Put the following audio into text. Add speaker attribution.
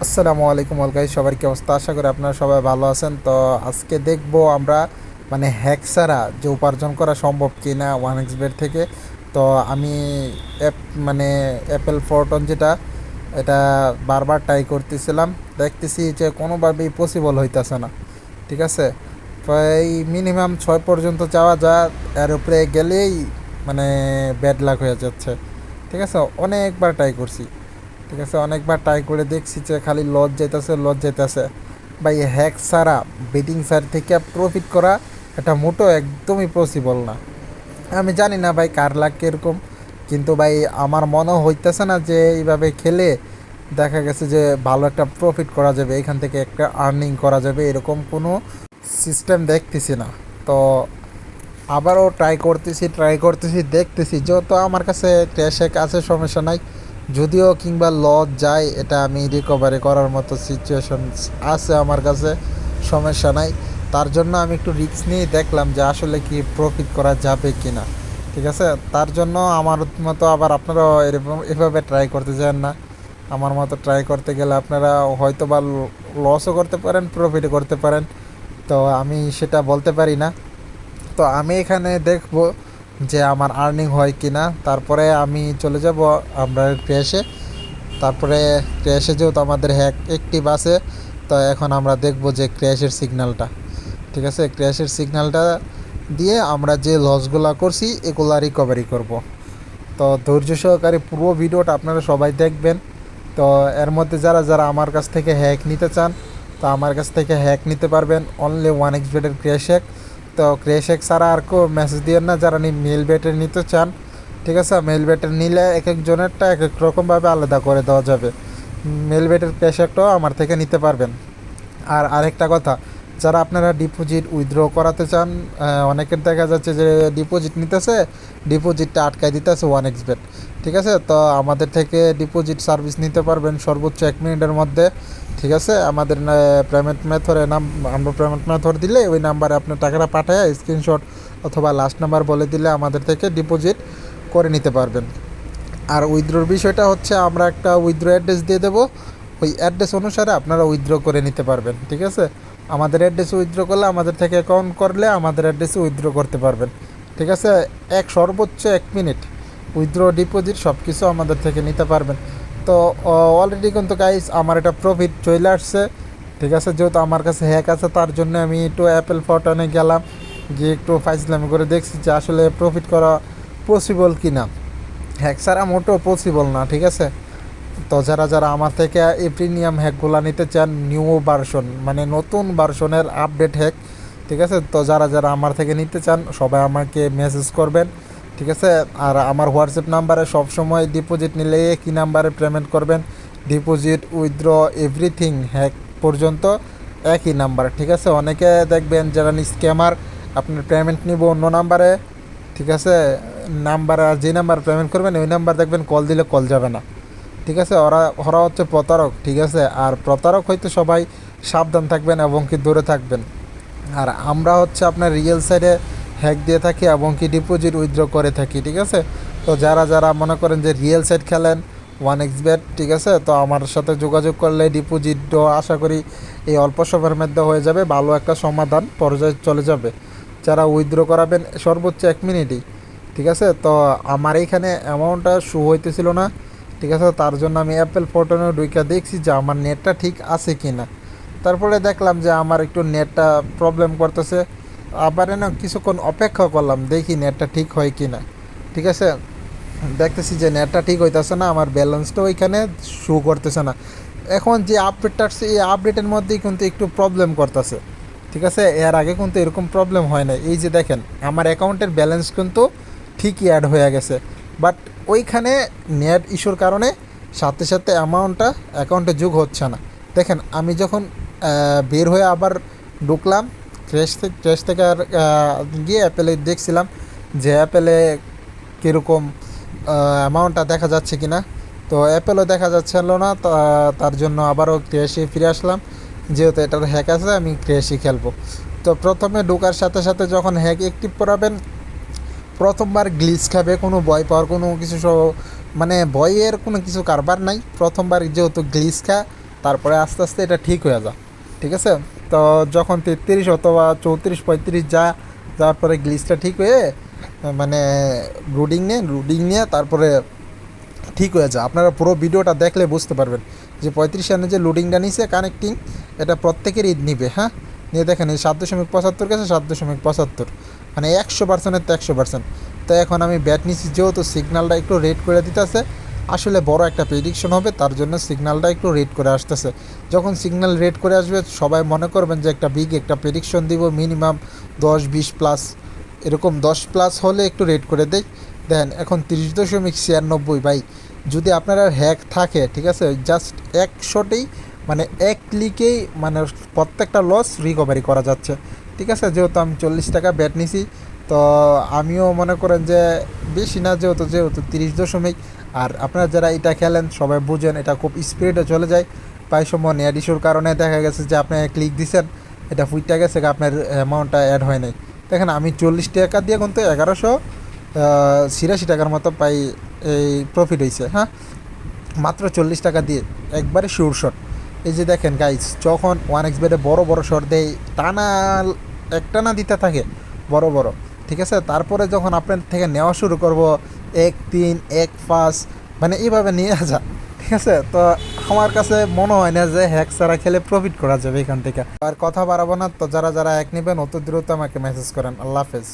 Speaker 1: আসসালামু আলাইকুম all guys, সবার কি অবস্থা? আশা করি আপনারা সবাই ভালো আছেন। তো আজকে দেখবো আমরা হ্যাক ছাড়া যে উপার্জন করা সম্ভব কি না ওয়ান এক্স বেড থেকে। তো আমি অ্যাপ মানে অ্যাপেল ফোরটন যেটা, এটা বারবার ট্রাই করতেছিলাম, দেখতেছি যে কোনোভাবেই পসিবল হইতেছে না। ঠিক আছে, প্রায় মিনিমাম 6 পর্যন্ত যাওয়া যায়, এর উপরে গেলেই মানে ব্যাড লাক হয়ে যাচ্ছে। ঠিক আছে, অনেকবার ট্রাই করছি। ঠিক আছে, অনেকবার ট্রাই করে দেখছি যে খালি লস যাইতেছে। ভাই হ্যাক ছাড়া বেটিং সাইড থেকে প্রফিট করা এটা মোটো একদমই পসিবল না। আমি জানি না ভাই কার লাগ কীরকম, কিন্তু ভাই আমার মনে হইতেছে না যে এইভাবে খেলে দেখা গেছে যে ভালো একটা প্রফিট করা যাবে, এখান থেকে একটা আর্নিং করা যাবে, এরকম কোনো সিস্টেম দেখতেছি না। তো আবারও ট্রাই করতেছি দেখতেছি, যেহেতু আমার কাছে ক্যাশ আছে সমস্যা নাই, যদিও কিংবা লস যায় এটা আমি রিকভারি করার মতো সিচুয়েশন আছে আমার কাছে, সমস্যা নাই। তার জন্য আমি একটু রিস্ক নিয়ে দেখলাম যে আসলে কি প্রফিট করা যাবে কি না। ঠিক আছে, তার জন্য আমার মতো আবার আপনারা এরকম এভাবে ট্রাই করতে চান না। আমার মতো ট্রাই করতে গেলে আপনারা হয়তো বা লসও করতে পারেন, প্রফিটও করতে পারেন। তো আমি সেটা বলতে পারি না। তো আমি এখানে দেখব যে আমার আর্নিং হয় কি না, তারপরে আমি চলে যাব আমরা ক্র্যাশে। তারপরে ক্র্যাশে যেহেতু আমাদের হ্যাক অ্যাক্টিভ আছে, তো এখন আমরা দেখব যে ক্র্যাশের সিগন্যালটা। ঠিক আছে, ক্র্যাশের সিগন্যালটা দিয়ে আমরা যে লসগুলা করছি এগুলা রিকভারি করব। তো ধৈর্য সহকারে পুরো ভিডিওটা আপনারা সবাই দেখবেন। তো এর মধ্যে যারা যারা আমার কাছ থেকে হ্যাক নিতে চান, তো আমার কাছ থেকে হ্যাক নিতে পারবেন, অনলি ওয়ান এক্স বেডের ক্র্যাশ হ্যাক। তো ক্র্যাশ হ্যাক ছাড়া আর কেউ মেসেজ দিয়েন না যারা মেল বেটের নিতে চান। ঠিক আছে, মেল বেটের নিলে এক একজনেরটা এক এক রকমভাবে আলাদা করে দেওয়া যাবে। মেল বেটের ক্র্যাশ হ্যাকটাও আমার থেকে নিতে পারবেন। আর আরেকটা কথা, যারা আপনারা ডিপোজিট উইথড্র করাতে চান, অনেকের দেখা যাচ্ছে যে ডিপোজিট নিতেছে, ডিপোজিটটা আটকায় দিতেছে ওয়ান এক্স বেট। ঠিক আছে, তো আমাদের থেকে ডিপোজিট সার্ভিস নিতে পারবেন সর্বোচ্চ 1 মিনিটের মধ্যে। ঠিক আছে, আমাদের পেমেন্ট মেথডের নাম, আমরা পেমেন্ট মেথড দিলে ওই নাম্বারে আপনার টাকাটা পাঠায় স্ক্রিনশট অথবা লাস্ট নাম্বার বলে দিলে আমাদের থেকে ডিপোজিট করে নিতে পারবেন। আর উইথড্রোর বিষয়টা হচ্ছে আমরা একটা উইথড্রো অ্যাড্রেস দিয়ে দেবো, ওই অ্যাড্রেস অনুসারে আপনারা উইথড্র করে নিতে পারবেন। ঠিক আছে, আমাদের অ্যাড্রেসে উইথড্র করলে, আমাদের থেকে অ্যাকাউন্ট করলে আমাদের অ্যাড্রেসে উইথড্র করতে পারবেন। ঠিক আছে, সর্বোচ্চ 1 মিনিট উইথড্র ডিপোজিট সব কিছু আমাদের থেকে নিতে পারবেন। তো অলরেডি কিন্তু গাইস আমার এটা প্রফিট চলে আসছে। ঠিক আছে, যেহেতু আমার কাছে হ্যাক আছে তার জন্য আমি একটু অ্যাপেল ফোরটনে গেলাম, গিয়ে একটু ফাইজলামি করে দেখছি যে আসলে প্রফিট করা পসিবল কি না। হ্যাক ছাড়া মোটেও পসিবল না। ঠিক আছে, তো যারা যারা আমার থেকে এই প্রিমিয়াম হ্যাকগুলো নিতে চান, নিউ ভার্সন মানে নতুন ভার্সনের আপডেট হ্যাক, ঠিক আছে, তো যারা যারা আমার থেকে নিতে চান সবাই আমাকে মেসেজ করবেন। ঠিক আছে, আর আমার হোয়াটসঅ্যাপ নাম্বারে সবসময় ডিপোজিট নিলে একই নাম্বারে পেমেন্ট করবেন, ডিপোজিট উইথড্র এভরিথিং হ্যাক পর্যন্ত একই নাম্বার। ঠিক আছে, অনেকে দেখবেন যারা স্ক্যামার, আপনার পেমেন্ট নিব অন্য নাম্বারে। ঠিক আছে, নাম্বার আর যে নাম্বার পেমেন্ট করবেন ওই নাম্বার দেখবেন কল দিলে কল যাবে না। ঠিক আছে, ওরা ওরা হচ্ছে প্রতারক। ঠিক আছে, আর প্রতারক হইতে সবাই সাবধান থাকবেন এবং কি দূরে থাকবেন। আর আমরা হচ্ছে আপনার রিয়েল সাইডে হ্যাক দিয়ে থাকি এবং কি ডিপোজিট উইথড্র করে থাকি। ঠিক আছে, তো যারা যারা মনে করেন যে রিয়েল সাইড খেলেন ওয়ান এক্স বেট, ঠিক আছে, তো আমার সাথে যোগাযোগ করলে ডিপোজিটও আশা করি এই অল্প সময়ের মধ্যে হয়ে যাবে, ভালো একটা সমাধান পর্যায়ে চলে যাবে। যারা উইথড্র করাবেন সর্বোচ্চ 1 মিনিটই। ঠিক আছে, তো আমার এইখানে অ্যামাউন্টটা শো হইতেছিল না। ঠিক আছে, তার জন্য আমি অ্যাপেল ফোরটনে ঢুইকা দেখছি যে আমার নেটটা ঠিক আছে কি না। তারপরে দেখলাম যে আমার একটু নেটটা প্রবলেম করতেছে। আবার না কিছুক্ষণ অপেক্ষা করলাম, দেখি নেটটা ঠিক হয় কি না। ঠিক আছে, দেখতেছি যে নেটটা ঠিক হইতেছে না, আমার ব্যালেন্সটা ওইখানে শো করতেছে না। এখন যে আপডেটটা আসছে এই আপডেটের মধ্যেই কিন্তু একটু প্রবলেম করতেছে। ঠিক আছে, এর আগে কিন্তু এরকম প্রবলেম হয় না। এই যে দেখেন আমার অ্যাকাউন্টের ব্যালেন্স কিন্তু ঠিকই অ্যাড হয়ে গেছে, বাট ওইখানে নেট ইস্যুর কারণে সাথে সাথে অ্যামাউন্টটা অ্যাকাউন্টে যোগ হচ্ছে না। দেখেন আমি যখন বের হয়ে আবার ঢুকলাম ক্র্যাশ থেকে আর গিয়ে অ্যাপেলে দেখছিলাম যে অ্যাপেলে কীরকম অ্যামাউন্টটা দেখা যাচ্ছে কি না। তো অ্যাপেলও দেখা যাচ্ছিল না, তার জন্য আবারও ক্র্যাশে ফিরে আসলাম। যেহেতু এটার হ্যাক আছে আমি ক্র্যাশই খেলবো। তো প্রথমে ঢোকার সাথে সাথে যখন হ্যাক অ্যাক্টিভ করাবেন, প্রথমবার গ্লিচ খাবে, কোনো ভয় পাওয়ার কোনো কিছু মানে ভয়ের কোনো কিছু কারবার নাই। প্রথমবার যেহেতু গ্লিচ খা তারপরে আস্তে আস্তে এটা ঠিক হয়ে যায়, ঠিক আছে। তো যখন 33 অথবা 34 35 যাওয়ার পরে গ্লিচটা ঠিক হয়ে মানে রুডিং নিয়ে তারপরে ঠিক হয়ে যায়। আপনারা পুরো ভিডিওটা দেখলে বুঝতে পারবেন যে 35 রানে যে লোডিংটা নিছে কানেক্টিং, এটা প্রত্যেকেরই নিবে। হ্যাঁ, নিয়ে দেখেন এই 7.75 গেছে, 7.75, মানে 100%-এর তো 100%। তো এখন আমি ব্যাট নিচ্ছি, যেহেতু সিগন্যালটা একটু রেড করে দিতেছে, আসলে বড় একটা প্রেডিকশন হবে, তার জন্য সিগন্যালটা একটু রেড করে আসতেছে। যখন সিগন্যাল রেড করে আসবে সবাই মনে করবেন যে একটা বিগ একটা প্রেডিকশন দিব, মিনিমাম 10-20 প্লাস, এরকম 10 প্লাস হলে একটু রেড করে দেয়। দেন এখন 30.96 ভাই, যদি আপনার আর হ্যাক থাকে, ঠিক আছে, জাস্ট এক শটেই মানে এক ক্লিকেই মানে প্রত্যেকটা লস রিকভারি করা যাচ্ছে, ঠিক আছে। যেহেতু আমি 40 টাকা ব্যাট নিছি, তো আমিও মনে করেন যে বেশি না, যেহেতু 30 দশমিক। আর আপনারা যারা এটা খেলেন সবাই বুঝেন এটা খুব স্পিডে চলে যায়। প্রায় সময় নেট ইস্যুর কারণে দেখা গেছে যে আপনি ক্লিক দিচ্ছেন, এটা ফুইটা গেছে, আপনার অ্যামাউন্টটা অ্যাড হয় নাই। দেখেন আমি 40 টাকা দিয়ে কিন্তু 1186 টাকার মতো পাই, এই প্রফিট হয়েছে। হ্যাঁ, মাত্র 40 টাকা দিয়ে একবারে শিওর শট। এই যে দেখেন গাইস, যখন 1xBet বড় বড় শট দেয়, টানা একটানা দিতে থাকে বড় বড়, ঠিক আছে। তারপরে যখন আপনার থেকে নেওয়া শুরু করব 1-3 1-5, মানে এইভাবে নিয়ে আসা, ঠিক আছে। তো আমার কাছে মনে হয় না যে হ্যাক ছাড়া খেলে প্রফিট করা যাবে এখান থেকে। আর কথা বাড়াবো না, তো যারা যারা হ্যাক নেবেন অত দ্রুত আমাকে মেসেজ করেন। আল্লাহ হাফেজ।